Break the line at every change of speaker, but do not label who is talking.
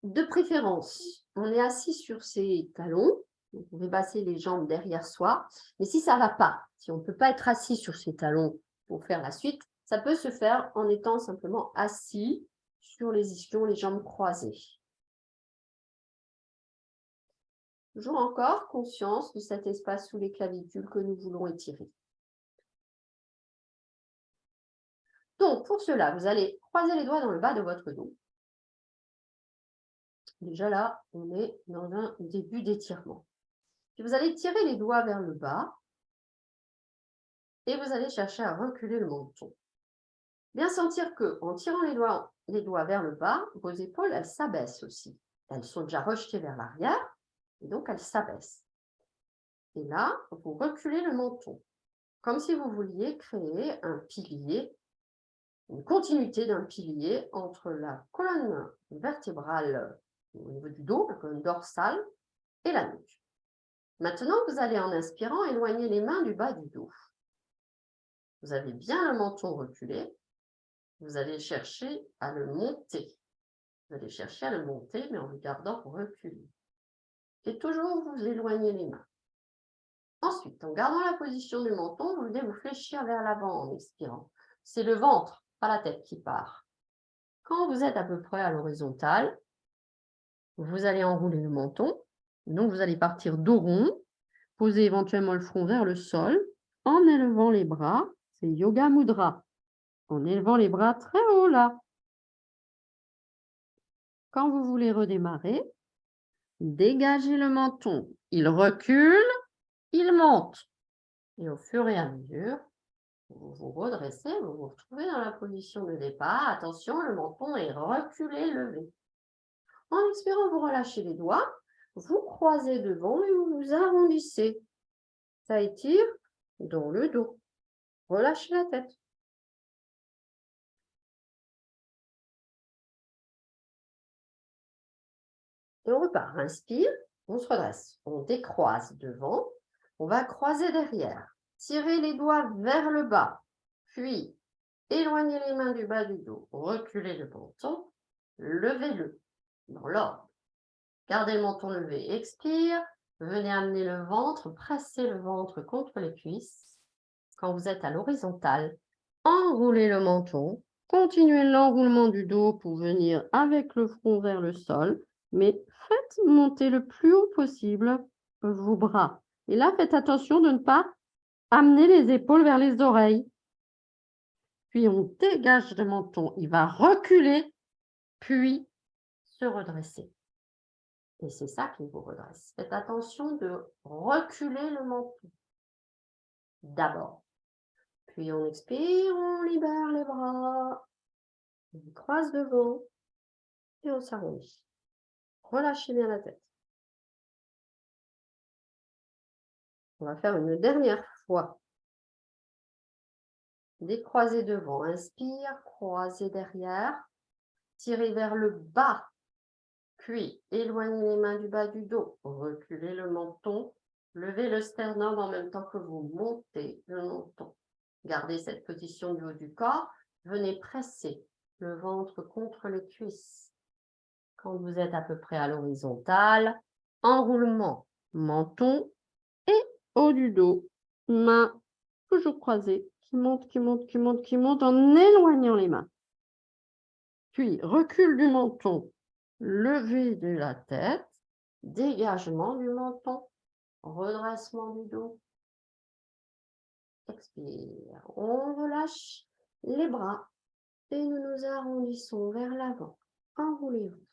De préférence, on est assis sur ses talons. Vous pouvez passer les jambes derrière soi. Mais si ça ne va pas, si on ne peut pas être assis sur ses talons pour faire la suite, ça peut se faire en étant simplement assis sur les ischions, les jambes croisées. Toujours encore conscience de cet espace sous les clavicules que nous voulons étirer. Donc, pour cela, vous allez croiser les doigts dans le bas de votre dos. Déjà là, on est dans un début d'étirement. Puis vous allez tirer les doigts vers le bas et vous allez chercher à reculer le menton. Bien sentir que, en tirant les doigts vers le bas, vos épaules, elles s'abaissent aussi. Elles sont déjà rejetées vers l'arrière et donc elles s'abaissent. Et là, vous reculez le menton, comme si vous vouliez créer un pilier, une continuité d'un pilier entre la colonne vertébrale au niveau du dos, la colonne dorsale, et la nuque. Maintenant, vous allez en inspirant éloigner les mains du bas du dos. Vous avez bien le menton reculé. Vous allez chercher à le monter. Vous allez chercher à le monter, mais en le gardant reculé. Et toujours vous éloignez les mains. Ensuite, en gardant la position du menton, vous venez vous fléchir vers l'avant en expirant. C'est le ventre, pas la tête qui part. Quand vous êtes à peu près à l'horizontale, vous allez enrouler le menton. Donc, vous allez partir dos rond, poser éventuellement le front vers le sol, en élevant les bras. C'est Yoga Mudra. En élevant les bras très haut là. Quand vous voulez redémarrer, dégagez le menton. Il recule, il monte. Et au fur et à mesure, vous vous redressez, vous vous retrouvez dans la position de départ. Attention, le menton est reculé, levé. En expirant, vous relâchez les doigts, vous croisez devant et vous vous arrondissez. Ça étire dans le dos. Relâchez la tête. Et on repart. Inspire, on se redresse. On décroise devant. On va croiser derrière. Tirez les doigts vers le bas. Puis, éloignez les mains du bas du dos. Reculez le menton. Levez-le dans l'ordre. Gardez le menton levé. Expire. Venez amener le ventre. Pressez le ventre contre les cuisses. Quand vous êtes à l'horizontale, enroulez le menton. Continuez l'enroulement du dos pour venir avec le front vers le sol. Mais faites monter le plus haut possible vos bras. Et là, faites attention de ne pas amener les épaules vers les oreilles. Puis on dégage le menton. Il va reculer, puis se redresser. Et c'est ça qui vous redresse. Faites attention de reculer le menton. D'abord. Puis on expire, on libère les bras. On croise devant et on s'arrondit. Relâchez bien la tête. On va faire une dernière fois. Décroisez devant. Inspire, croisez derrière. Tirez vers le bas. Puis, éloignez les mains du bas du dos. Reculez le menton. Levez le sternum en même temps que vous montez le menton. Gardez cette position du haut du corps. Venez presser le ventre contre les cuisses. Quand vous êtes à peu près à l'horizontale, enroulement, menton et haut du dos. Mains toujours croisées, qui montent, qui montent, qui montent, qui montent en éloignant les mains. Puis, recul du menton, levée de la tête, dégagement du menton, redressement du dos. Expire, on relâche les bras et nous nous arrondissons vers l'avant. Enroulez-vous.